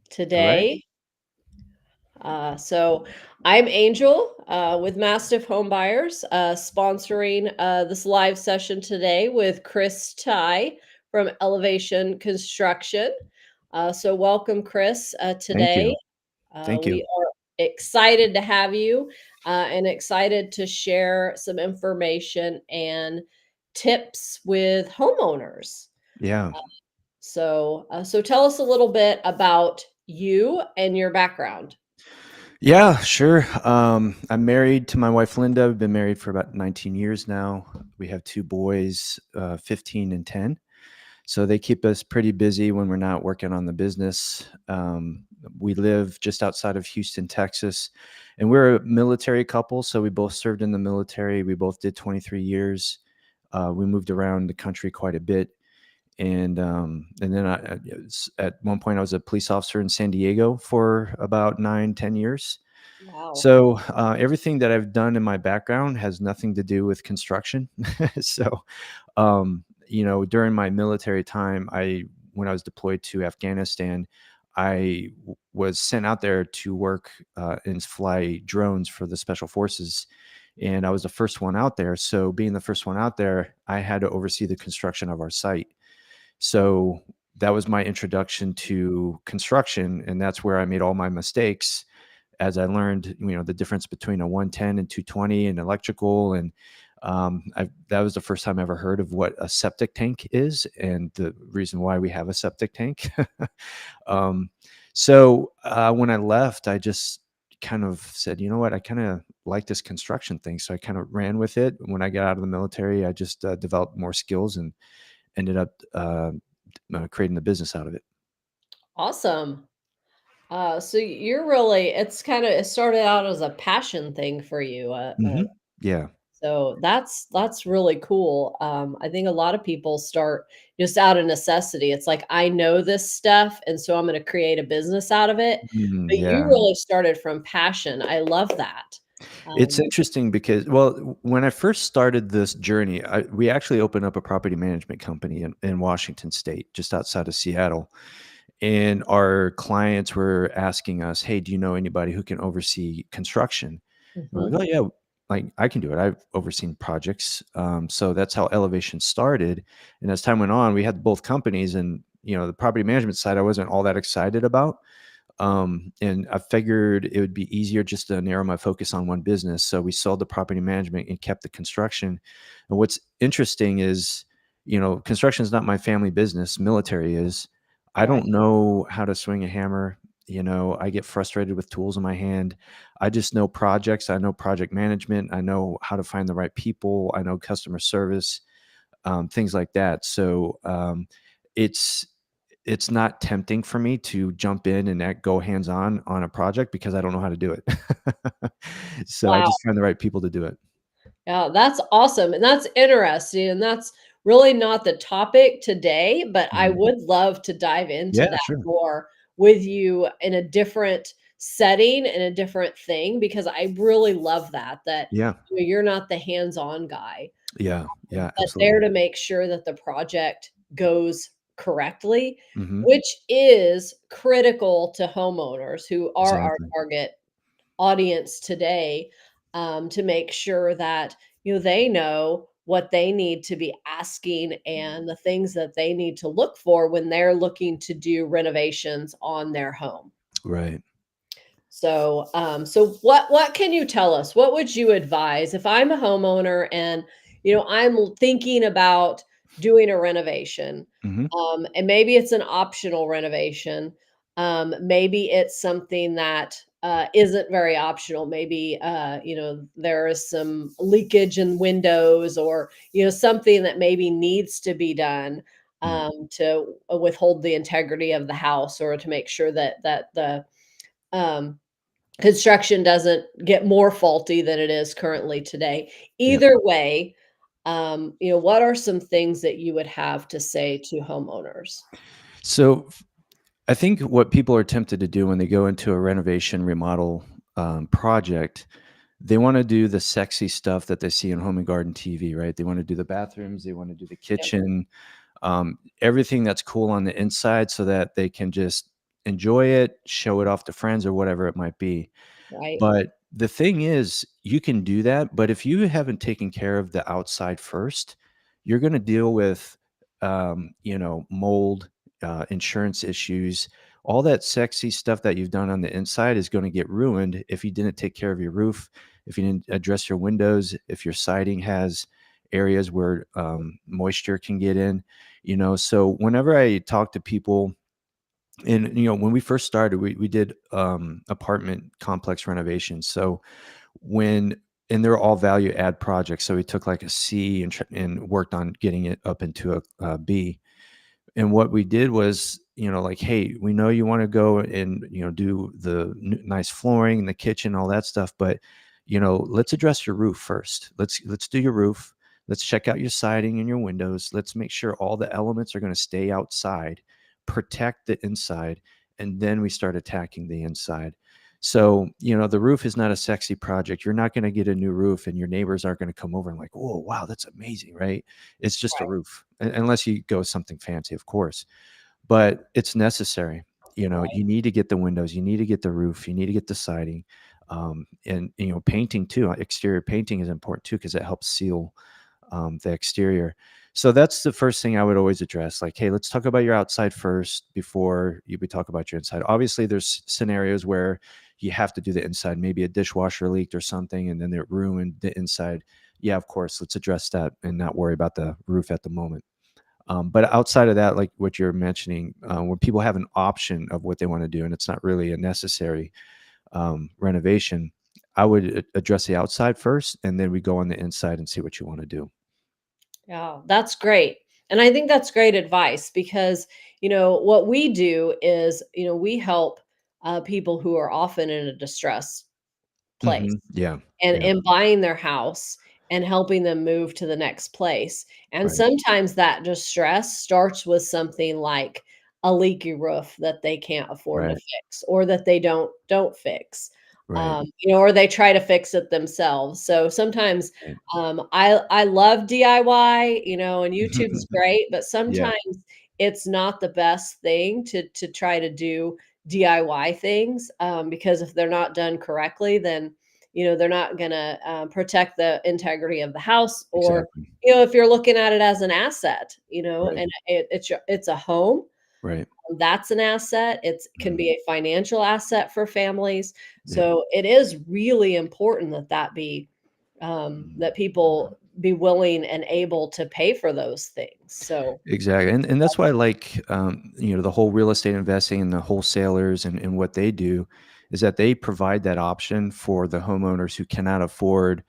All right. today. So I'm Angel with Mastiff Home Buyers, sponsoring this live session today with Chris Tighe from Elevation Construction. So welcome, Chris, Thank today. you. Thank you. We are excited to have you and excited to share some information and tips with homeowners. Yeah. So tell us a little bit about you and your background. Yeah, sure. I'm married to my wife, Linda. We've been married for about 19 years now. We have two boys, 15 and 10. So they keep us pretty busy when we're not working on the business. We live just outside of Houston, Texas, and we're a military couple. So we both served in the military. We both did 23 years. We moved around the country quite a bit. And then at one point I was a police officer in San Diego for about 9, 10 years. Wow. So everything that I've done in my background has nothing to do with construction. So during my military time, when I was deployed to Afghanistan, was sent out there to work and fly drones for the special forces. And I was the first one out there. So being the first one out there, I had to oversee the construction of our site. So that was my introduction to construction, and that's where I made all my mistakes as I learned, the difference between a 110 and 220 and electrical. And that was the first time I ever heard of what a septic tank is and the reason why we have a septic tank. um, so when I left, I just kind of said, you know what, I kind of like this construction thing. So I kind of ran with it. When I got out of the military, I just developed more skills and ended up creating the business out of it. Awesome. So you're really, it started out as a passion thing for you. Yeah. So that's really cool. I think a lot of people start just out of necessity. It's like, I know this stuff, and so I'm going to create a business out of it. But you Yeah. really started from passion. I love that. It's Um, interesting because, well, when I first started this journey, we actually opened up a property management company in Washington State, just outside of Seattle. And our clients were asking us, "Hey, do you know anybody who can oversee construction?" And we're mhm. like, "Oh, yeah, like I can do it. I've overseen projects." So that's how Elevation started. And as time went on, we had both companies, and the property management side, I wasn't all that excited about. And I figured it would be easier just to narrow my focus on one business. So we sold the property management and kept the construction. And what's interesting is, construction is not my family business. Military is. I Right. don't know how to swing a hammer. I get frustrated with tools in my hand. I just know projects. I know project management. I know how to find the right people. I know customer service, things like that. So it's it's not tempting for me to jump in and go hands-on on a project because I don't know how to do it. So I Wow. just find the right people to do it. Yeah, that's awesome, and that's interesting, and that's really not the topic today, but I Mhm. would love to dive into Yeah, that sure. more with you in a different setting and a different thing, because I really love that Yeah. you're not the hands-on guy, Yeah. Yeah, but there absolutely. to make sure that the project goes correctly, Mhm. which is critical to homeowners who are our Exactly. target audience today, to make sure that they know what they need to be asking and the things that they need to look for when they're looking to do renovations on their home. Right. So what can you tell us? What would you advise if I'm a homeowner and I'm thinking about doing a renovation, Mhm. and maybe it's an optional renovation, maybe it's something that isn't very optional. Maybe there is some leakage in windows, or something that maybe needs to be done Mm. to withhold the integrity of the house, or to make sure that the um, construction doesn't get more faulty than it is currently today. Yeah. Either way, what are some things that you would have to say to homeowners? So I think what people are tempted to do when they go into a renovation remodel project, they want to do the sexy stuff that they see on Home and Garden TV, right? They want to do the bathrooms, they want to do the Yep. kitchen, everything that's cool on the inside so that they can just enjoy it, show it off to friends or whatever it might be. Right. But the thing is, you can do that, but if you haven't taken care of the outside first, you're going to deal with, mold, insurance issues, all that sexy stuff that you've done on the inside is going to get ruined if you didn't take care of your roof, if you didn't address your windows, if your siding has areas where moisture can get in. So whenever I talk to people, and when we first started, we did apartment complex renovations. So when and they're all value add projects. So we took like a C and worked on getting it up into a B. And what we did was, like, hey, we know you want to go and do the nice flooring in the kitchen, all that stuff, but let's address your roof first. Let's do your roof. Let's check out your siding and your windows. Let's make sure all the elements are going to stay outside, protect the inside, and then we start attacking the inside. So, the roof is not a sexy project. You're not going to get a new roof and your neighbors aren't going to come over and like, oh, wow, that's amazing, right? It's just a Right. roof, unless you go something fancy, of course, but it's necessary. Right. You need to get the windows, you need to get the roof, you need to get the siding, and painting too. Exterior painting is important too because it helps seal the exterior. So that's the first thing I would always address. Like, hey, let's talk about your outside first before we talk about your inside. Obviously, there's scenarios where you have to do the inside. Maybe a dishwasher leaked or something, and then it ruined the inside. Yeah, of course, let's address that and not worry about the roof at the moment. But outside of that, like what you're mentioning, when people have an option of what they want to do, and it's not really a necessary renovation, I would address the outside first, and then we go on the inside and see what you want to do. Yeah, that's great. And I think that's great advice because, what we do is, we help people who are often in a distress place Yeah, and yeah, buying their house and helping them move to the next place. And right, sometimes that distress starts with something like a leaky roof that they can't afford to right, fix or that they don't fix. right, Or they try to fix it themselves. So sometimes right. I love DIY, and YouTube's great, but Yeah, sometimes it's not the best thing to try to do DIY things because if they're not done correctly, then they're not going to protect the integrity of the house, or exactly. if you're looking at it as an asset, Right, and it's a home, right. that's an asset. It can Mhm. be a financial asset for families. Yeah. So it is really important Mhm. that people be willing and able to pay for those things. So Exactly, and that's why I like, the whole real estate investing and the wholesalers and what they do is that they provide that option for the homeowners who cannot afford,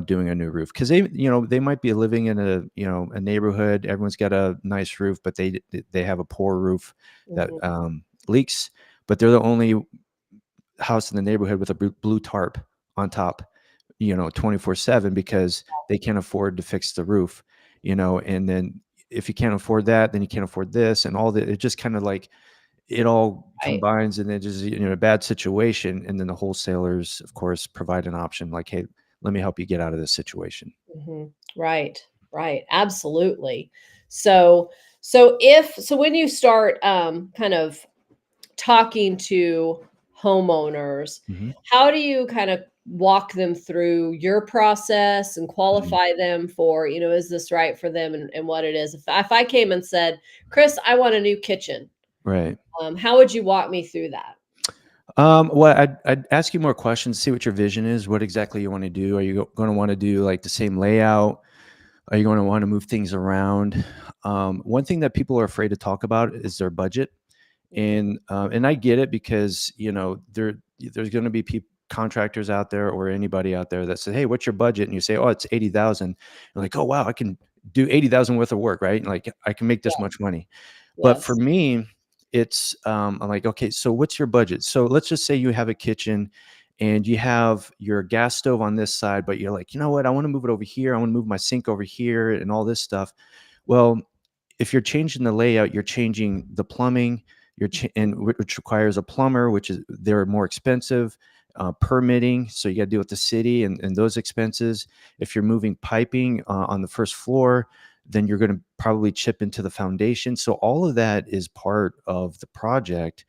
doing a new roof because they might be living in a neighborhood. Everyone's got a nice roof, but they have a poor roof that mhm, leaks. But they're the only house in the neighborhood with a blue tarp on top, 24/7 because they can't afford to fix the roof, and then if you can't afford that, then you can't afford this and all that. It just kind of like it all right. combines and then just a bad situation. And then the wholesalers, of course, provide an option like, hey, let me help you get out of this situation. Mhm. Right, right, absolutely. So when you start, kind of talking to homeowners, Hmm. how do you kind of walk them through your process and Hmm. qualify them for, is this right for them and what it is? If I came and said, "Chris, I want a new kitchen," Right. how would you walk me through that? Well, I'd ask you more questions, see what your vision is, what exactly you want to do. Are you going to want to do like the same layout? Are you going to want to move things around? One thing that people are afraid to talk about is their budget, Mhm. and I get it because there's going to be contractors out there or anybody out there that says, "Hey, what's your budget?" And you say, "Oh, it's 80,000." You're like, "Oh, wow, I can do 80,000 worth of work, right? Like I can make this Yeah, much money." But for yes. me, it's I'm like, okay, so what's your budget? So let's just say you have a kitchen and you have your gas stove on this side, but you're like, you know what? I want to move it over here. I want to move my sink over here and all this stuff. Well, if you're changing the layout, you're changing the plumbing, Mhm. which requires a plumber, which is they're more expensive. Permitting, so you got to deal with the city and those expenses. If you're moving piping on the first floor, then you're going to probably chip into the foundation. So all of that is part of the project.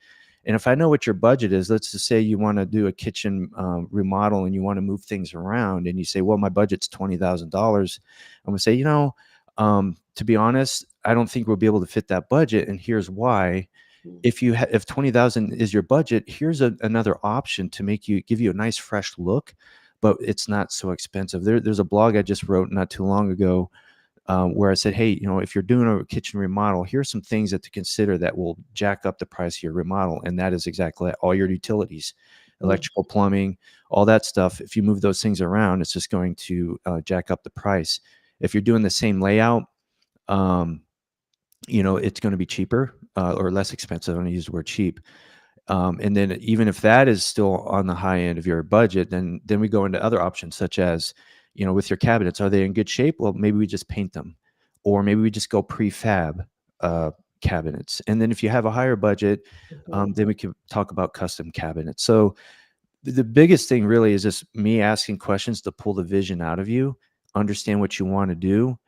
And if I know what your budget is, let's just say you want to do a kitchen remodel and you want to move things around, and you say, well, my budget's $20,000. I'm gonna say, to be honest, I don't think we'll be able to fit that budget, and here's why. Mm, If 20,000 is your budget, here's another option to give you a nice fresh look, but it's not so expensive. There's a blog I just wrote not too long ago, where I said, hey, if you're doing a kitchen remodel, here's some things that to consider that will jack up the price of your remodel. And that is exactly that. All your utilities, mm, electrical, plumbing, all that stuff. If you move those things around, it's just going to jack up the price. If you're doing the same layout, um, it's going to be cheaper or less expensive. I'm going to use the word cheap. And then even if that is still on the high end of your budget, then we go into other options such as, with your cabinets, are they in good shape? Well, maybe we just paint them, or maybe we just go prefab uh, cabinets. And then if you have a higher budget, mhm. then we can talk about custom cabinets. So the biggest thing really is just me asking questions to pull the vision out of you, understand what you want to do,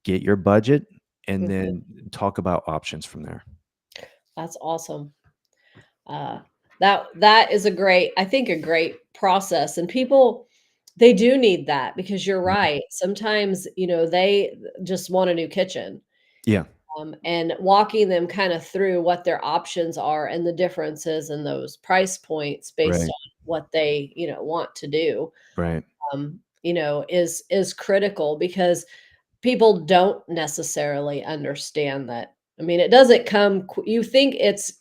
get your budget, and Mhm. then talk about options from there. That's awesome. Uh, that is I think a great process, and people they do need that because you're Mhm. right. Sometimes, they just want a new kitchen, Yeah. and walking them kind of through what their options are and the differences in those price points based Right. on what they, want to do, Right. is critical because people don't necessarily understand that. I mean, it doesn't come you think it's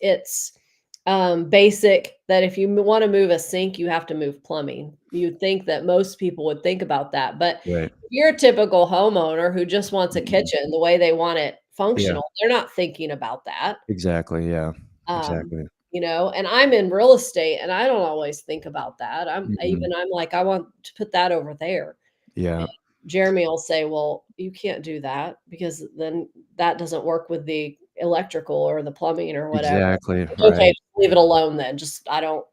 basic that if you wanna move a sink, you have to move plumbing. You'd think that most people would think about that, but Right. if you're a typical homeowner who just wants a Mhm. kitchen the way they want it Yeah. functional, they're not thinking about that. Exactly, yeah. Um, Exactly. and I'm in real estate, and I don't always think about that. Mhm. I'm like, "I want to put that over there." Yeah. Jeremy will say, "Well, you can't do that because then that doesn't work with the electrical or the plumbing or whatever." Exactly, Okay, right. just leave it alone then. Just I don't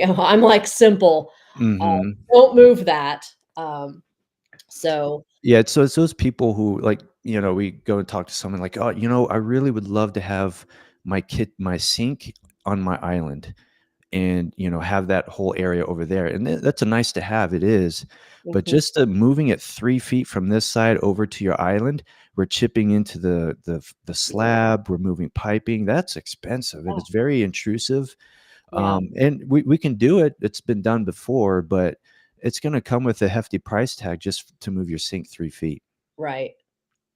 I'm like simple. Mhm. Don't move that. So Yeah, so it's those people who, like, we go and talk to someone like, "Oh, I really would love to have my sink on my island, and have that whole area over there," and that's a nice to have, it is, but mhm, just moving it 3 feet from this side over to your island, we're chipping into the yeah, slab, we're moving piping. That's expensive and yeah, it's very intrusive. yeah, And we can do it. It's been done before, but it's going to come with a hefty price tag just to move your sink 3 feet. right.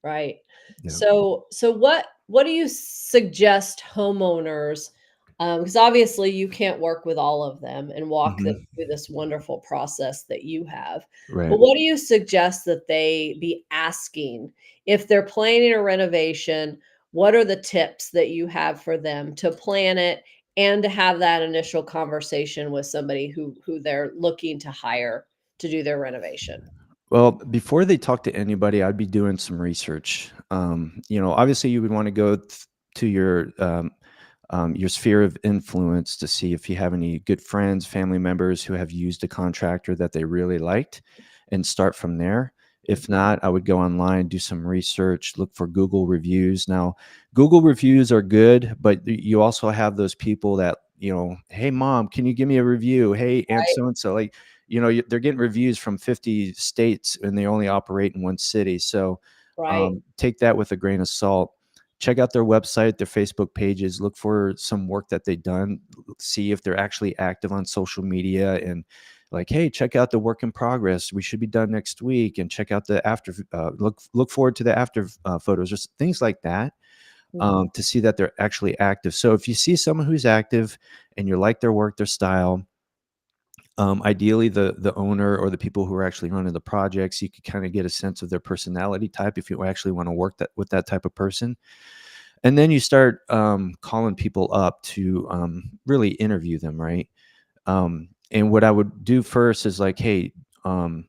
Right. Yeah. So what do you suggest homeowners, because obviously you can't work with all of them and walk them Hmm. through this wonderful process that you have, but Right. what do you suggest that they be asking if they're planning a renovation? What are the tips that you have for them to plan it and to have that initial conversation with somebody who they're looking to hire to do their renovation? Well, before they talk to anybody, I'd be doing some research. Obviously, you would want to go to your sphere of influence to see if you have any good friends, family members who have used a contractor that they really liked, and start from there. If Mhm. not, I would go online, do some research, look for Google reviews. Now, Google reviews are good, but you also have those people that, hey, mom, can you give me a review? Hey, Aunt Right, so and so. Like, they're getting reviews from 50 states and they only operate in one city. So right. take that with a grain of salt. Check out their website, their Facebook pages, look for some work that they've done, see if they're actually active on social media, and like, hey, check out the work in progress. We should be done next week, and check out the after. Look forward to the after photos, or things like that, Mhm. to see that they're actually active. So if you see someone who's active and you like their work, their style, ideally the owner or the people who are actually running the projects, you could kind of get a sense of their personality type if you actually want to work with that type of person. And then you start calling people up to really interview them, right? And what I would do first is like, hey, um,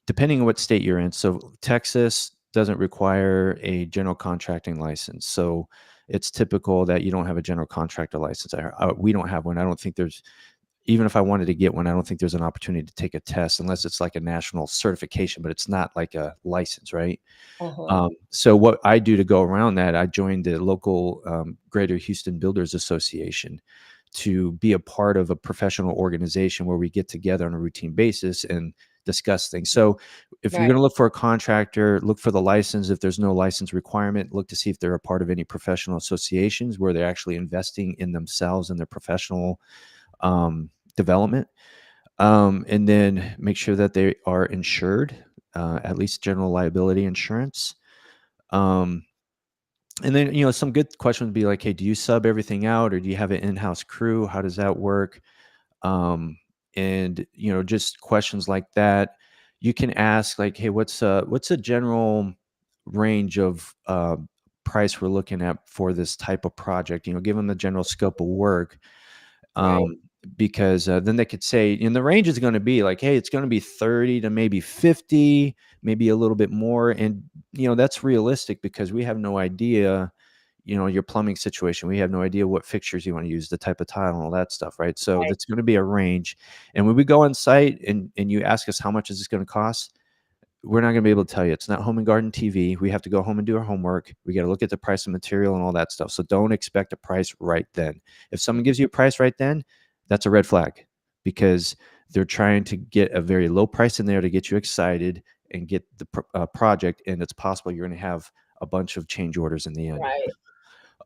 depending on what state you're in. So Texas doesn't require a general contracting license. So it's typical that you don't have a general contractor license. We don't have one. I don't think there's, even if I wanted to get one, I don't think there's an opportunity to take a test unless it's like a national certification, but it's not like a license, right? Uh-huh. So what I do to go around that, I joined the local Greater Houston Builders Association to be a part of a professional organization where we get together on a routine basis and discuss things. So if you're Right, going to look for a contractor, look for the license. If there's no license requirement, look to see if they're a part of any professional associations where they're actually investing in themselves and their professional development. And then make sure that they are insured, at least general liability insurance. Um, and then, some good questions would be like, hey, do you sub everything out, or do you have an in-house crew? How does that work? Um, and, just questions like that. You can ask like, hey, what's a general range of price we're looking at for this type of project? Give them the general scope of work, right, um, because then they could say, and the range is going to be like, hey, it's going to be 30 to maybe 50, maybe a little bit more. And, that's realistic because we have no idea, your plumbing situation. We have no idea what fixtures you want to use, the type of tile and all that stuff. Right. So right. that's going to be a range. And when we go on site and you ask us how much is this going to cost, we're not going to be able to tell you. It's not Home and Garden TV. We have to go home and do our homework. We got to look at the price of material and all that stuff. So don't expect a price right then. If someone gives you a price right then, that's a red flag, because they're trying to get a very low price in there to get you excited and get the project. And it's possible you're going to have a bunch of change orders in the end. Right,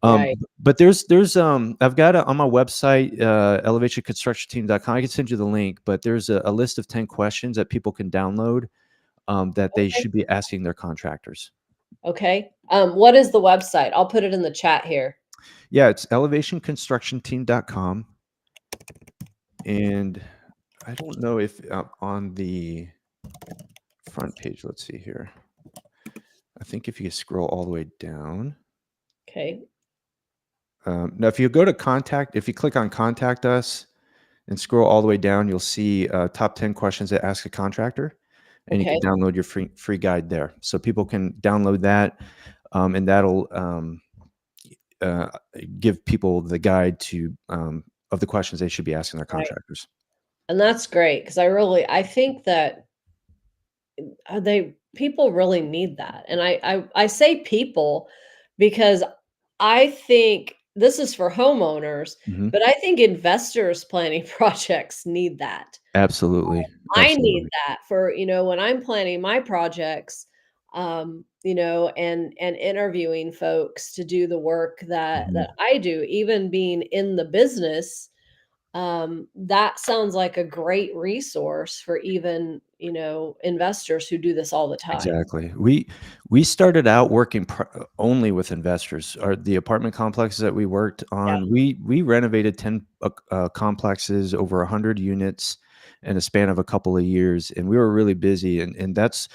right. But there's I've got on my website, elevationconstructionteam.com. I can send you the link, but there's a list of 10 questions that people can download, that they Okay, should be asking their contractors. okay. What is the website? I'll put it in the chat here. Yeah, it's elevationconstructionteam.com. And I don't know if on the front page, let's see here. I think if you scroll all the way down. Okay, Now, if you go to contact, if you click on contact us and scroll all the way down, you'll see top 10 questions that ask a contractor. And you okay, can download your free guide there. So people can download that, and that'll uh, give people the guide to of the questions they should be asking their right. contractors. And that's great because I think that they people really need that. And I say people because I think this is for homeowners, Hmm. but I think investors planning projects need that. Absolutely, I need absolutely. that for, when I'm planning my projects, and interviewing folks to do the work that Hmm. I do, even being in the business, that sounds like a great resource for even, investors who do this all the time. Exactly. We started out working only with investors. The apartment complexes that we worked Yeah. on, we renovated 10 complexes, over 100 units in a span of a couple of years, and we were really busy, and that's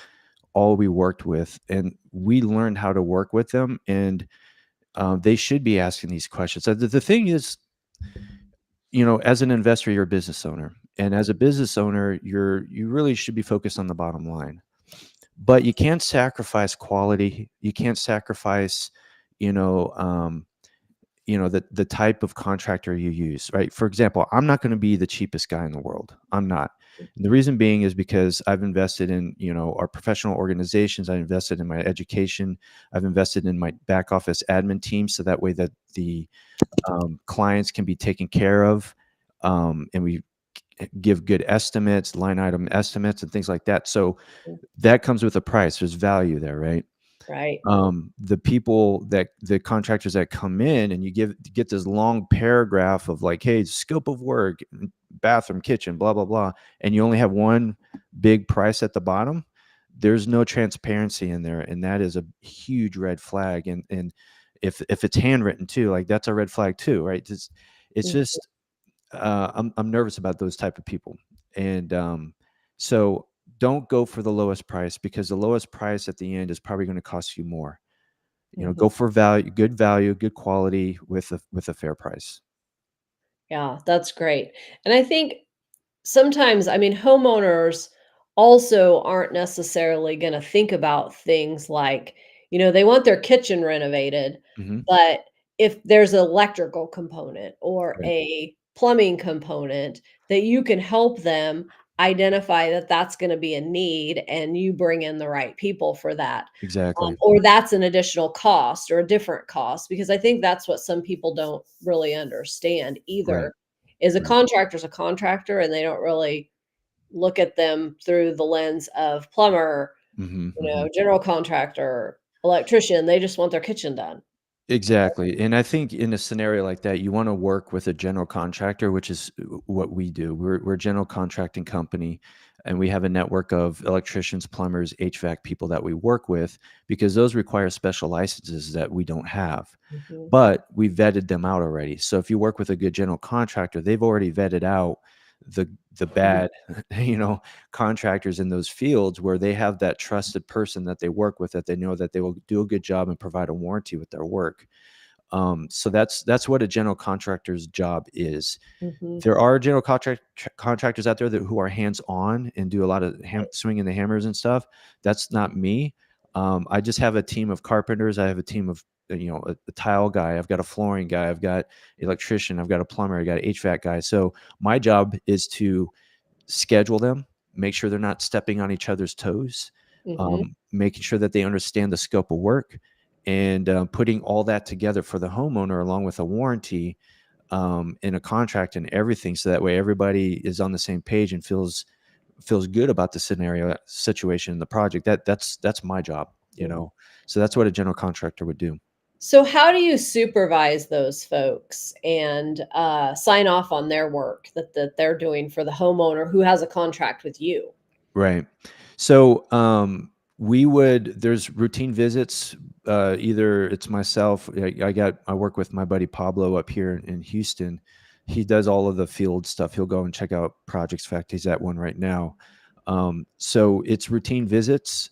all we worked with, and we learned how to work with them. And they should be asking these questions. So the thing is, as an investor, you're a business owner, and as a business owner, you really should be focused on the bottom line. But you can't sacrifice quality. You can't sacrifice, you know, um, the type of contractor you use, right? For example, I'm not going to be the cheapest guy in the world. I'm not. And the reason being is because I've invested in, our professional organizations. I've invested in my education. I've invested in my back office admin team, so that way that the clients can be taken care of, and we give good estimates, line item estimates, and things like that. So that comes with a price. There's value there, right? Right. The contractors that come in, and you get this long paragraph of like, hey, scope of work, bathroom, kitchen, blah blah blah, and you only have one big price at the bottom. There's no transparency in there, and that is a huge red flag. And if it's handwritten too, like, that's a red flag too, right? It's Mhm, just I'm nervous about those type of people. And so don't go for the lowest price, because the lowest price at the end is probably going to cost you more. mhm. Go for value, good quality with a fair price. Yeah, that's great. And I think sometimes, I mean, homeowners also aren't necessarily gonna think about things like, they want their kitchen renovated, Hmm. but if there's an electrical component or Right. a plumbing component that you can help them identify that that's gonna be a need and you bring in the right people for that, Exactly. or that's an additional cost or a different cost, because I think that's what some people don't really understand Right. either. is a Right. contractor's a contractor, and they don't really look at them through the lens of plumber, Mhm, mhm. general contractor, electrician. They just want their kitchen done. Exactly, and I think in a scenario like that, you wanna work with a general contractor, which is what we do. We're a general contracting company, and we have a network of electricians, plumbers, HVAC people that we work with because those require special licenses that we don't have. Mhm. But we vetted them out already. So if you work with a good general contractor, they've already vetted out the Mhm. bad, you know, contractors in those fields where they have that trusted person that they work with that they know that they will do a good job and provide a warranty with their work. So that's what a general contractor's job is. Mhm. There are general contractors out there that who are hands-on and do a lot of Right. swinging the hammers and stuff. That's not me. I just have a team of carpenters. I have a team of, a tile guy. I've got a flooring guy. I've got electrician. I've got a plumber. I got an HVAC guy. So my job is to schedule them, make sure they're not stepping on each other's toes, Mhm. making sure that they understand the scope of work, and putting all that together for the homeowner along with a warranty, in a contract and everything, so that way everybody is on the same page and feels good about the scenario situation in the project. That's my job, you Mhm. know. So that's what a general contractor would do. So how do you supervise those folks and, sign off on their work that they're doing for the homeowner who has a contract with you? Right. So, there's routine visits. Either it's myself. I work with my buddy Pablo up here in Houston. He does all of the field stuff. He'll go and check out projects. In fact, he's at one right now. So it's routine visits,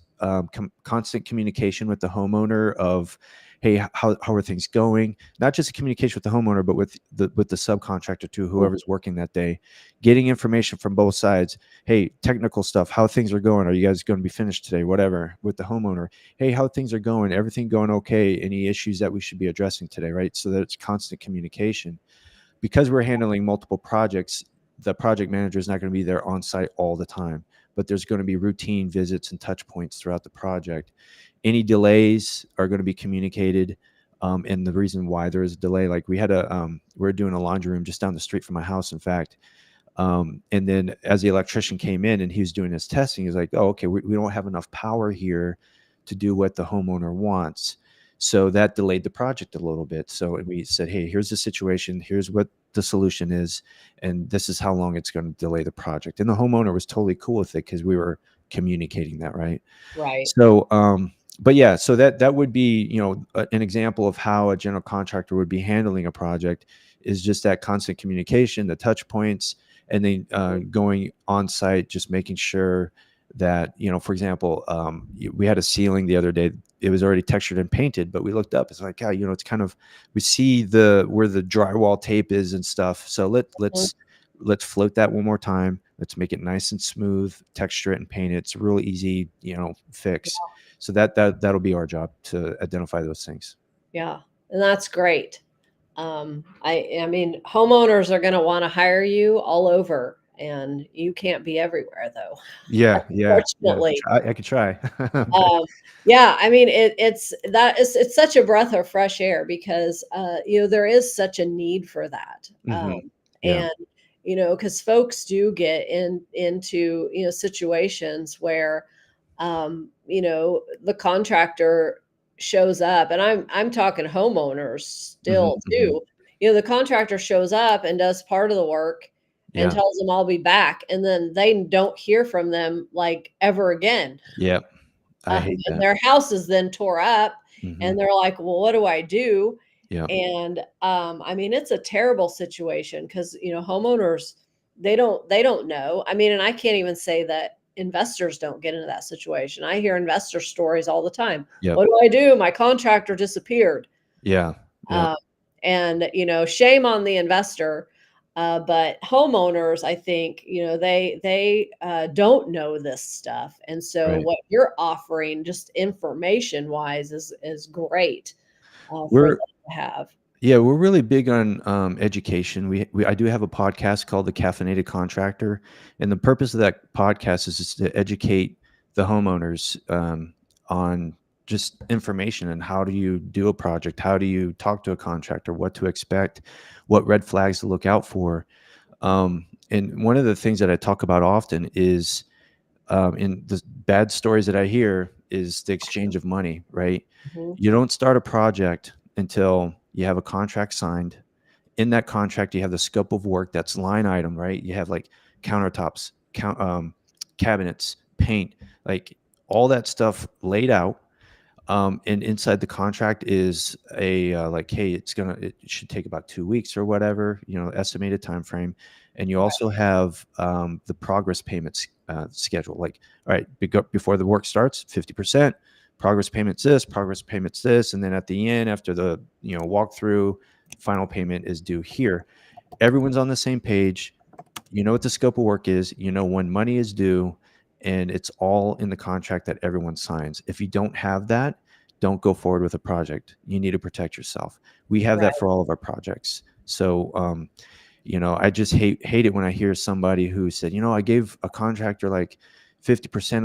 constant communication with the homeowner of, hey, how are things going? Not just communication with the homeowner, but with the subcontractor too, Mhm. whoever's working that day, getting information from both sides. Hey, technical stuff, how things are going. Are you guys going to be finished today? Whatever. With the homeowner, hey, how things are going? Everything going okay? Any issues that we should be addressing today, right? So that it's constant communication. Because we're handling multiple projects, the project manager is not going to be there on site all the time, but there's going to be routine visits and touch points throughout the project. Any delays are going to be communicated. And the reason why there is a delay, like we're doing a laundry room just down the street from my house, in fact. And then as the electrician came in and he was doing his testing, he's like, oh, okay, we don't have enough power here to do what the homeowner wants. So that delayed the project a little bit. So we said, hey, here's the situation. Here's what the solution is. And this is how long it's going to delay the project. And the homeowner was totally cool with it because we were communicating that, right? Right. So, but yeah, so that would be, an example of how a general contractor would be handling a project is just that constant communication, the touch points, and then going on site, just making sure that, for example, we had a ceiling the other day. It was already textured and painted, but we looked up. It's like, yeah, it's kind of, we see where the drywall tape is and stuff. So Mhm. let's float that one more time. Let's make it nice and smooth, texture it and paint it. It's a real easy, fix. So that'll be our job to identify those things. Yeah, and that's great. I mean, homeowners are gonna wanna hire you all over, and you can't be everywhere, though, Yeah, yeah, yeah. unfortunately. I could try. But Um, yeah, I mean, it's such a breath of fresh air because, there is such a need for that. mhm. Yeah. And, because folks do get into, situations where, the contractor shows up, and I'm talking homeowners Mhm, still mhm. too. The contractor shows up and does part of the work and Yeah. tells them, "I'll be back," and then they don't hear from them, like, ever again. Yep. I hate And that. their house is then tore up, and Mhm. they're like, "Well, what do I do?" Yep. And, I mean, it's a terrible situation because homeowners, they don't know. I mean, and I can't even say that investors don't get into that situation. I hear investor stories all the time. Yep. "What do I do? My contractor disappeared." Yeah. Yep. Um, and, shame on the investor, but homeowners, I think, they don't know this stuff, and so Right. what you're offering, just information-wise, is great, for them We're to have. Yeah, we're really big on education. I do have a podcast called The Caffeinated Contractor, and the purpose of that podcast is just to educate the homeowners on just information and how do you do a project, how do you talk to a contractor, what to expect, what red flags to look out for. And one of the things that I talk about often is, in the bad stories that I hear, is the exchange of money, right? Mhm. You don't start a project until you have a contract signed. In that contract, you have the scope of work that's line item, right? You have like countertops, cabinets, paint, like all that stuff laid out. And inside the contract is a like, hey, it should take about 2 weeks or whatever, estimated time frame. And you Right, also have the progress payments schedule. Like, all right, before the work starts, 50%, progress payments this, progress payments this, and then at the end, after the walkthrough, final payment is due here. Everyone's on the same page. You know what the scope of work is, when money is due, and it's all in the contract that everyone signs. If you don't have that, don't go forward with a project. You need to protect yourself. We have that right. for all of our projects. So, I just hate it when I hear somebody who said, I gave a contractor like 50%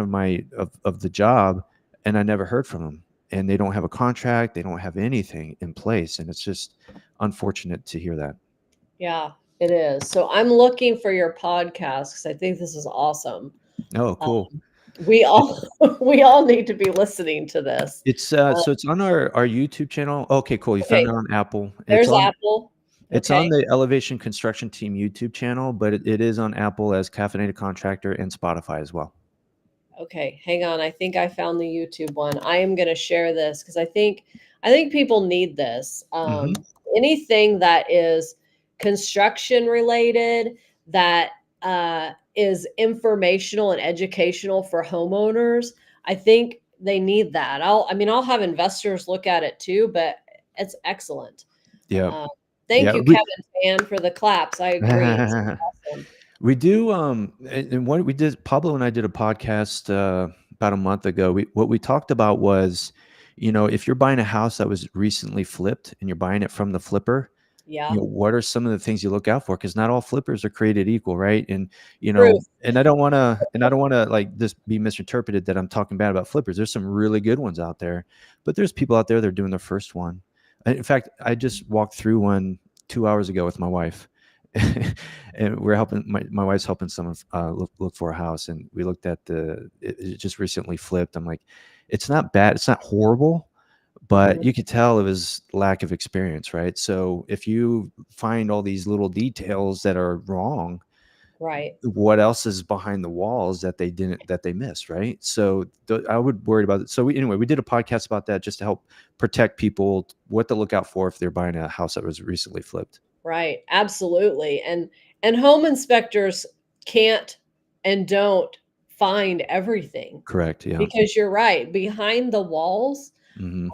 of of the job, and I never heard from them. And they don't have a contract, they don't have anything in place. And it's just unfortunate to hear that. Yeah, it is. So I'm looking for your podcast because I think this is awesome. Oh, Um, cool. we all we all need to be listening to this. Uh, So it's on our YouTube channel. Okay, cool. You found okay, it on Apple. there's Apple. It's Okay. on the Elevation Construction Team YouTube channel, but it is on Apple as Caffeinated Contractor and Spotify as well. Okay, hang on. I think I found the YouTube one. I am going to share this because I think people need this. Hmm. Anything that is construction related that is informational and educational for homeowners, I think they need that. I'll have investors look at it too, but it's excellent. Yeah. Uh, thank Yeah. you, Kevin Fan, for the claps. I agree. It's awesome. We do, and what we did, Pablo and I did a podcast about a month ago. What we talked about was, if you're buying a house that was recently flipped and you're buying it from the flipper, Yeah. what are some of the things you look out for? Because not all flippers are created equal, right? And Truth. and I don't want to like this be misinterpreted that I'm talking bad about flippers. There's some really good ones out there, but there's people out there that are doing their first one. In fact, I just walked through one 2 hours ago with my wife. And we're helping my wife's helping someone look for a house, and we looked at it just recently flipped. I'm like, it's not bad, it's not horrible, but Mhm. you could tell it was lack of experience, right? So if you find all these little details that are wrong, Right. what else is behind the walls that they missed, right? So I would worry about it. So anyway, we did a podcast about that just to help protect people, what to look out for if they're buying a house that was recently flipped. Right, absolutely, and home inspectors can't and don't find everything Correct. Yeah. because you're right, behind the walls, Hmm.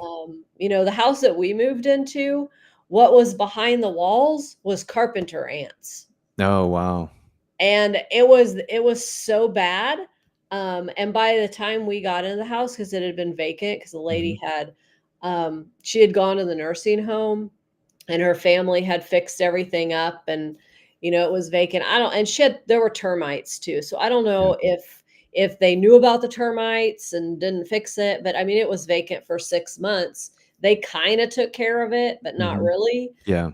the house that we moved into, what was behind the walls was carpenter ants, Oh, wow. and it was so bad, and by the time we got into the house, because it had been vacant, because the lady Hmm. she had gone to the nursing home and her family had fixed everything up and it was vacant. I don't and shit there were termites too. So I don't Yeah. know if they knew about the termites and didn't fix it, but I mean it was vacant for 6 months. They kind of took care of it, but not Hmm. really. Yeah.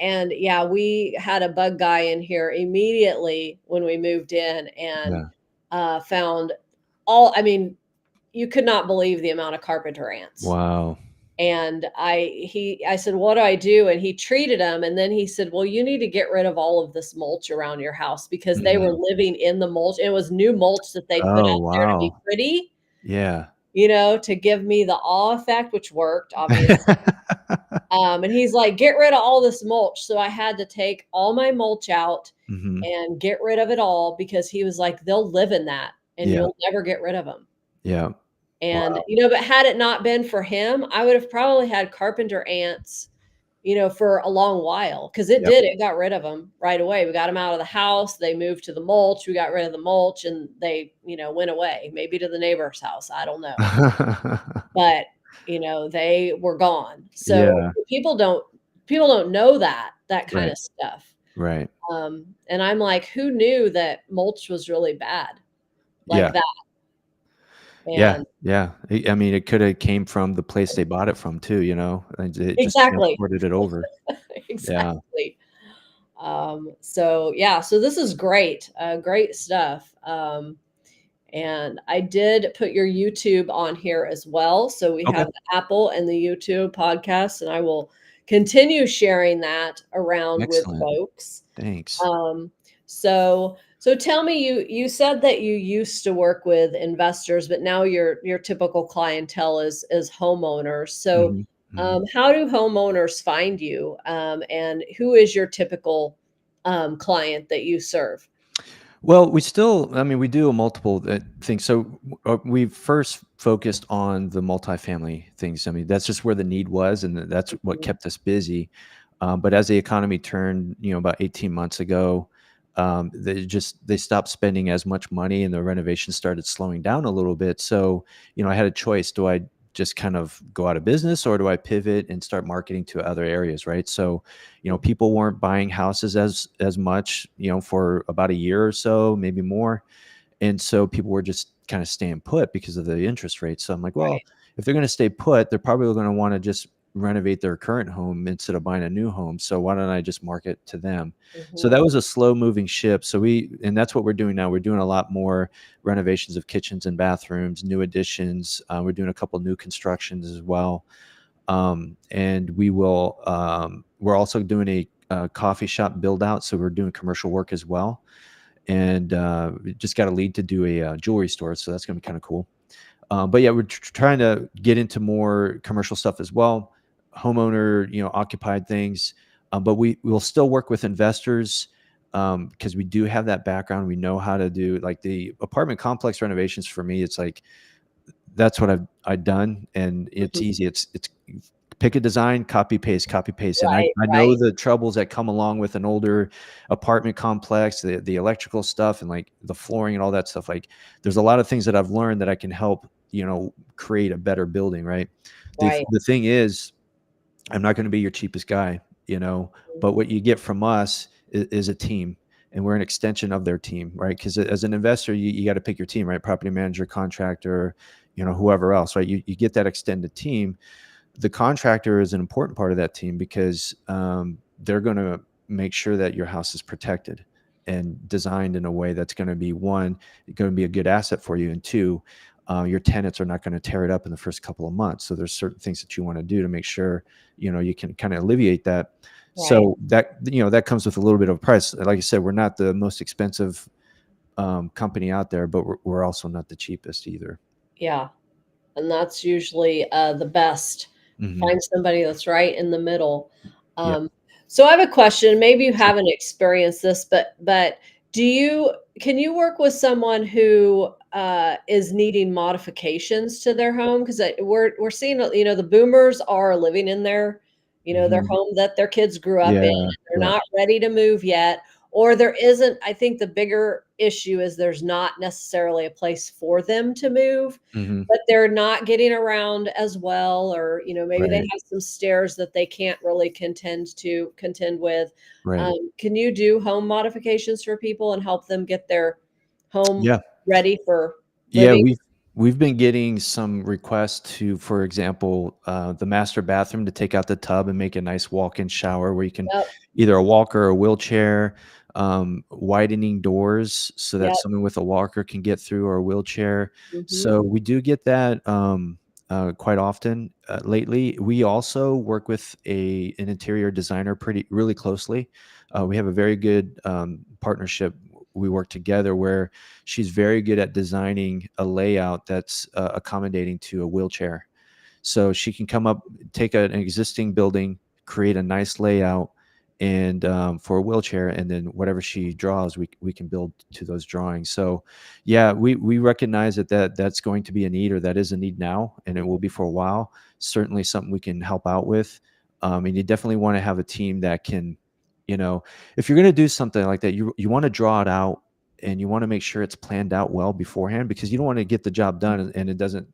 And yeah, we had a bug guy in here immediately when we moved in and Yeah. found all I mean, you could not believe the amount of carpenter ants. Wow. And I said, "What do I do?" And he treated them, and then he said, "Well, you need to get rid of all of this mulch around your house," because they were Hmm. living in the mulch. It was new mulch that they'd put Oh, out there to be wow. pretty, Yeah. to give me the awe effect, which worked, obviously. And he's like, "Get rid of all this mulch." So I had to take all my mulch out Hmm. and get rid of it all because he was like, "They'll live in that, and Yeah. you'll never get rid of them." Yeah. And, Wow. but had it not been for him, I would have probably had carpenter ants, for a long while because Yep. it got rid of them right away. We got them out of the house. They moved to the mulch. We got rid of the mulch and they, went away, maybe to the neighbor's house. I don't know. But, they were gone. So Yeah. people don't know that kind Right. of stuff. Right. And I'm like, who knew that mulch was really bad like Yeah. that? Yeah. And Yeah. I mean, it could have came from the place they bought it from too, and it just exactly. transported it over. Yeah. Exactly. So yeah, so this is great, great stuff. And I did put your YouTube on here as well. So we Okay. have the Apple and the YouTube podcast, and I will continue sharing that around with Excellent. folks. Thanks. Um, so tell me, you said that you used to work with investors, but now your typical clientele is homeowners. So Mhm, mhm. how do homeowners find you? And who is your typical client that you serve? Well, I mean, we do a multiple things. So we first focused on the multifamily things. I mean, that's just where the need was, and that's what Mhm. kept us busy. But as the economy turned, about 18 months ago, they stopped spending as much money, and the renovations started slowing down a little bit. So, I had a choice: do I just kind of go out of business, or do I pivot and start marketing to other areas, right? So, people weren't buying houses as much, for about a year or so, maybe more. And so people were just kind of staying put because of the interest rates. So I'm like, well, Right. if they're going to stay put, they're probably going to want to just renovate their current home instead of buying a new home. So why don't I just market to them? So that Mhm. was a slow moving ship. And that's what we're doing now. We're doing a lot more renovations of kitchens and bathrooms, new additions. We're doing a couple new constructions as well. And we're also doing a coffee shop build out. So we're doing commercial work as well. And we just got a lead to do a jewelry store. So that's going to be kind of cool. But yeah, we're trying to get into more commercial stuff as well, homeowner, occupied things. But we will still work with investors because we do have that background. We know how to do like the apartment complex renovations. For me, it's like that's what I've done, and it's Mhm. easy. It's pick a design, copy paste, and I Right, I know right, the troubles that come along with an older apartment complex, the electrical stuff, and like the flooring and all that stuff. Like, there's a lot of things that I've learned that I can help create a better building. Right. The right. the thing is, I'm not going to be your cheapest guy, but what you get from us is a team, and we're an extension of their team, right? Because as an investor, you got to pick your team, right? Property manager, contractor, whoever else, right? You get that extended team. The contractor is an important part of that team because they're going to make sure that your house is protected and designed in a way that's going to be one, going to be a good asset for you, and two, your tenants are not going to tear it up in the first couple of months. So there's certain things that you want to do to make sure you can kind of alleviate that. Right. So that comes with a little bit of a price. Like I said, we're not the most expensive company out there, but we're also not the cheapest either. Yeah. And that's usually, the best. Hmm. Find somebody that's right in the middle. Yeah, Um, so I have a question, maybe you sure. haven't experienced this, but do you can you work with someone who, is needing modifications to their home? 'Cause we're seeing, the boomers are living in their Hmm. home that their kids grew up in, Yeah, and they're yeah. not ready to move yet, or there isn't. I think the bigger issue is there's not necessarily a place for them to move, Hmm. but they're not getting around as well, or, maybe they Right, have some stairs that they can't really contend with. right. Can you do home modifications for people and help them get their home Yeah. ready for Yeah, living? we've been getting some requests to, for example, the master bathroom to take out the tub and make a nice walk-in shower where you can Yep, either a walker or a wheelchair, widening doors so that yep, someone with a walker can get through, or a wheelchair. mhm, So we do get that quite often lately. We also work with an interior designer pretty really closely. We have a very good partnership. We work together where she's very good at designing a layout that's accommodating to a wheelchair. So she can come up, take an existing building, create a nice layout, and for a wheelchair, and then whatever she draws, we can build to those drawings. So, yeah, we recognize that's going to be a need, or that is a need now, and it will be for a while. Certainly, something we can help out with. And you definitely want to have a team that can, you know, if you're going to do something like that, you want to draw it out, and you want to make sure it's planned out well beforehand, because you don't want to get the job done and it doesn't,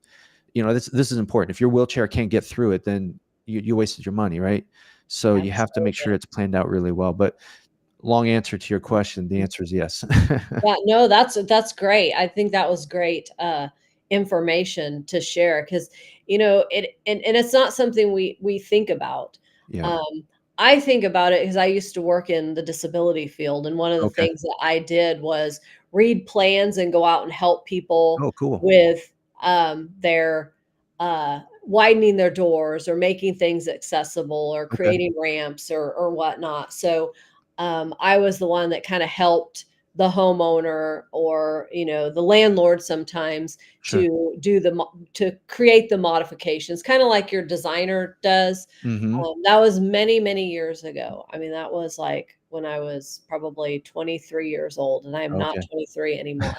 this is important. If your wheelchair can't get through it, then you wasted your money, right? So you have to make sure absolutely. it's planned out really well. But long answer to your question, the answer is yes. Yeah, no, that's great. I think that was great, information to share because, it and it's not something we think about. Yeah. Um, I think about it because I used to work in the disability field, and one of the Okay. things that I did was read plans and go out and help people Oh, cool. with, their, widening their doors or making things accessible or Okay. creating ramps or whatnot. So, I was the one that kinda helped the homeowner or, the landlord sometimes Sure. to create the modifications, kinda like your designer does. Mhm. That was many, many years ago. I mean, that was, like, when I was probably 23 years old, and I am not Okay. 23 anymore.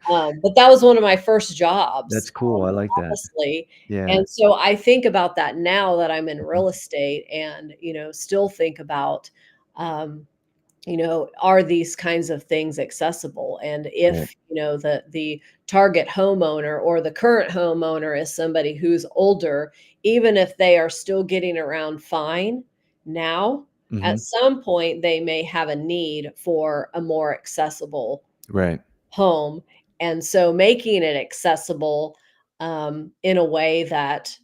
But that was one of my first jobs, That's cool, I like that. honestly, Yeah. and so I think about that now that I'm in Mhm. real estate and, still think about, are these kinds of things accessible? And Right. if, the target homeowner or the current homeowner is somebody who's older, even if they are still getting around fine now, at Mhm. some point they may have a need for a more accessible Right. home. And so making it accessible in a way that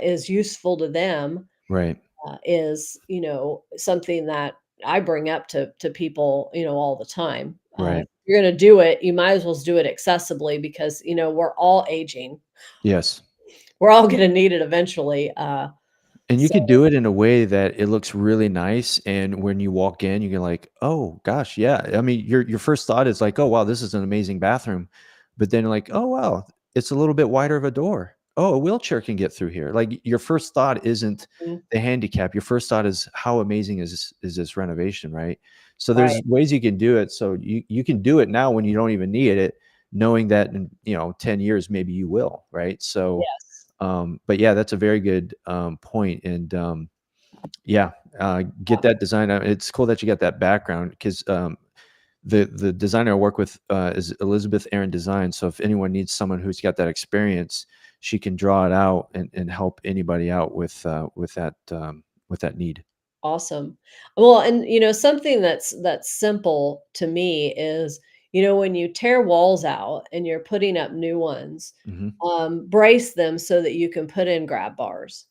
is useful to them Right. is, something that I bring up to people, all the time. If Right. you're gonna do it, you might as well do it accessibly because, we're all aging. Yes. We're all gonna need it eventually. And you So could do it in a way that it looks really nice, and when you walk in, you're like, "Oh gosh, yeah." I mean, your first thought is like, "Oh, wow, this is an amazing bathroom." But then like, "Oh, wow, it's a little bit wider of a door. Oh, a wheelchair can get through here." Like, your first thought isn't mm, the handicap. Your first thought is, "How amazing is this renovation," right? So right, there's ways you can do it. So you can do it now when you don't even need it, knowing that in, 10 years, maybe you will, right? So yes, but yeah, that's a very good point. And yeah, get yeah, that design. It's cool that you got that background because the designer I work with is Elizabeth Aaron Design. So if anyone needs someone who's got that experience, she can draw it out and help anybody out with that need. awesome. Well, and something that's simple to me is, when you tear walls out and you're putting up new ones, Hmm. brace them so that you can put in grab bars.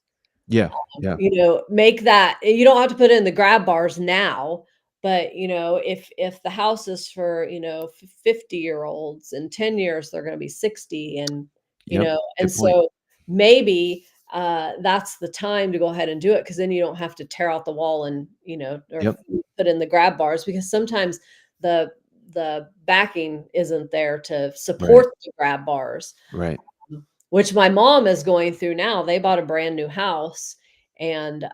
Yeah, yeah, Make that you don't have to put in the grab bars now, but, if the house is for, 50-year-olds, in 10 years, they're gonna be 60 and, yep. and Good point. so maybe, that's the time to go ahead and do it because then you don't have to tear out the wall and, or Yep. put in the grab bars because sometimes the the backing isn't there to Right. support the grab bars. Right. Which my mom is going through now. They bought a brand new house and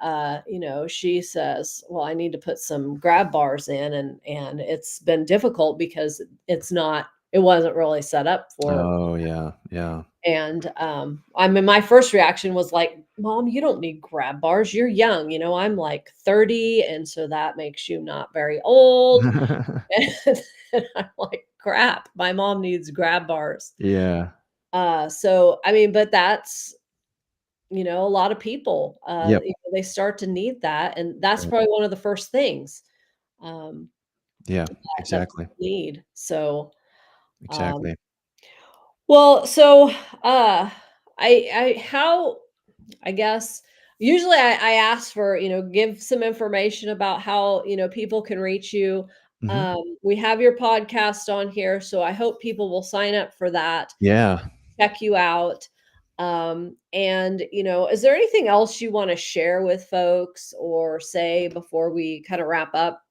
she says, "Well, I need to put some grab bars in," and it's been difficult because it wasn't really set up for. Oh yeah. Yeah. And I mean my first reaction was like, "Mom, you don't need grab bars. You're young, I'm like 30 and so that makes you not very old." And I'm like, "Crap, my mom needs grab bars." Yeah. So I mean, but that's a lot of people, Yep. they start to need that, and that's Right. probably one of the first things, um, Yeah. that Exactly. people need. So, um, Exactly. well, so, I how I guess usually I ask for, give some information about how, people can reach you. Hmm. We have your podcast on here, so I hope people will sign up for that. Yeah. Check you out. And, is there anything else you want to share with folks or say before we kind of wrap up?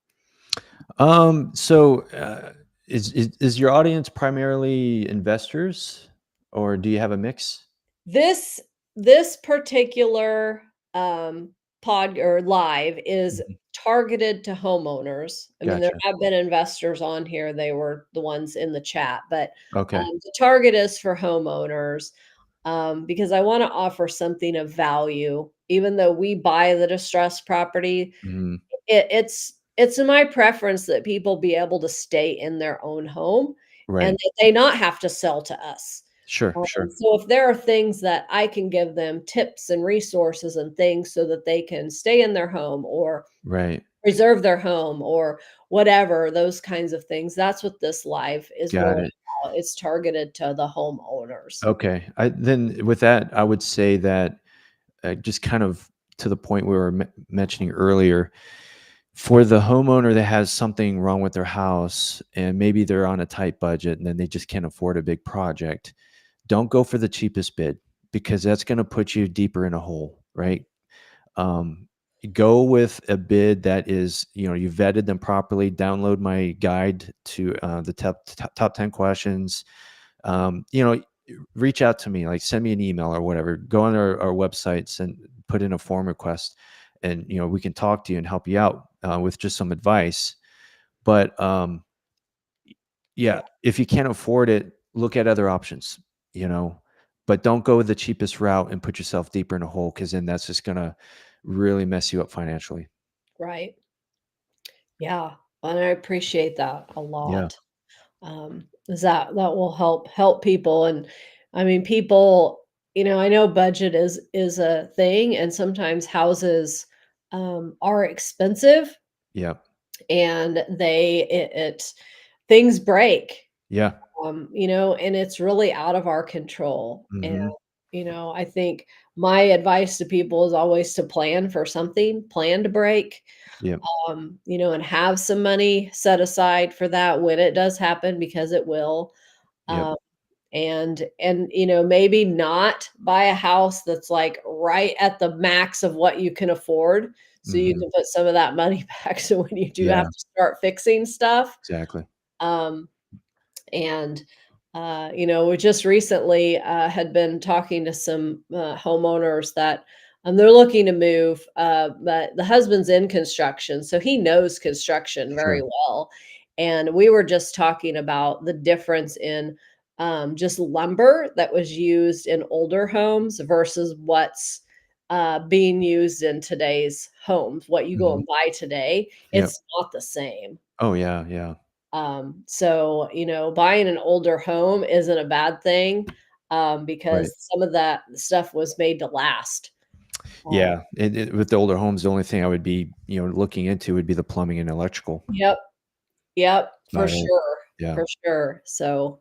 So, is your audience primarily investors, or do you have a mix? This this particular pod or live is Mhm. targeted to homeowners. I mean, there Gotcha. have been investors on here. They were the ones in the chat, but Okay. the target is for homeowners. Because I want to offer something of value, even though we buy the distressed property. Mhm. It's in my preference that people be able to stay in their own home and Right. that they not have to sell to us. Sure. Sure. So if there are things that I can give them tips and resources and things so that they can stay in their home or Right. preserve their home or whatever, those kinds of things, that's what this live is Got really it. about. It's targeted to the homeowners. Okay. Then with that, I would say that just kind of to the point we were mentioning earlier, for the homeowner that has something wrong with their house and maybe they're on a tight budget and then they just can't afford a big project, don't go for the cheapest bid because that's going to put you deeper in a hole, right? Um, go with a bid that is, you vetted them properly. Download my guide to the top 10 questions. You know, reach out to me, like send me an email or whatever. Go on our websites and put in a form request, and we can talk to you and help you out with just some advice. But yeah, Yeah. if you can't afford it, look at other options. You know, but don't go with the cheapest route and put yourself deeper in a hole because then that's just gonna really mess you up financially. Right. Yeah. And I appreciate that a Yeah, lot. 'Cause that will help people, and I mean, people, I know budget is a thing, and sometimes houses, are expensive, yeah, and it things break, yeah. and it's really out of our control, and, Hmm. I think my advice to people is always to plan for something, plan to break, Yep, and have some money set aside for that when it does happen, because it will. yep. Um, and maybe not buy a house that's like right at the max of what you can afford, so you Hmm. can put some of that money back, so when you do have Yeah, to start fixing stuff. exactly. Um, and, we just recently, had been talking to some, homeowners that, they're looking to move, but the husband's in construction, so he knows construction very Sure. well. And we were just talking about the difference in, just lumber that was used in older homes versus what's, being used in today's homes. What you go Hmm. and buy today, Yep. it's not the same. Oh yeah, yeah. So, buying an older home isn't a bad thing, Right. because some of that stuff was made to last. Um, Yeah. With the older homes, the only thing I would be, looking into would be the plumbing and electrical. yep, yep, for About it. sure, Yeah. for sure. So,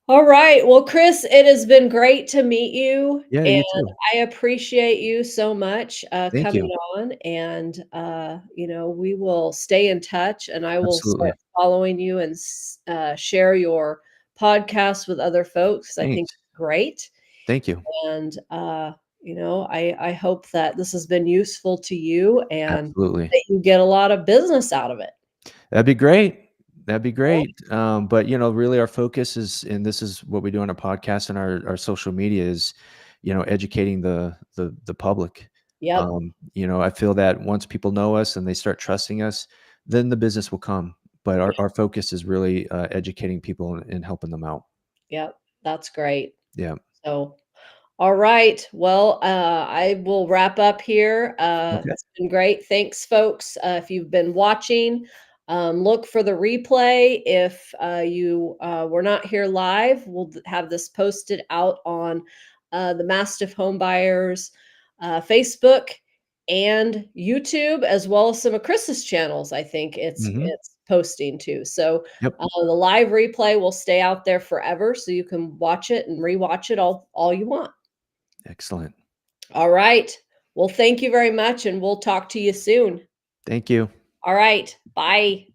all right. Well, Chris, it has been great to meet you, Yeah. and You too. I appreciate you so much, Thank coming you. on. And we will stay in touch, and I will start Absolutely. following you and share your podcast with other folks. I think Thanks. it's great. Thank you. And, I hope that this has been useful to you and Absolutely. that you get a lot of business out of it. That'd be great. That'd be Right? great. But really our focus is, and this is what we do on our podcast and our social media is, educating the public. Yep, I feel that once people know us and they start trusting us, then the business will come. But yep, our focus is really educating people and helping them out. yep, that's great. Yeah. So, all right. Well, I will wrap up here. Okay. It's been great. Thanks, folks. If you've been watching, look for the replay. If you were not here live, we'll have this posted out on the Mastiff Home Buyers Facebook and YouTube, as well as some of Chris's channels. I think Hmm. it's posting too. So Yep. the live replay will stay out there forever, so you can watch it and rewatch it all you want. Excellent. All right. Well, thank you very much, and we'll talk to you soon. Thank you. All right. Bye.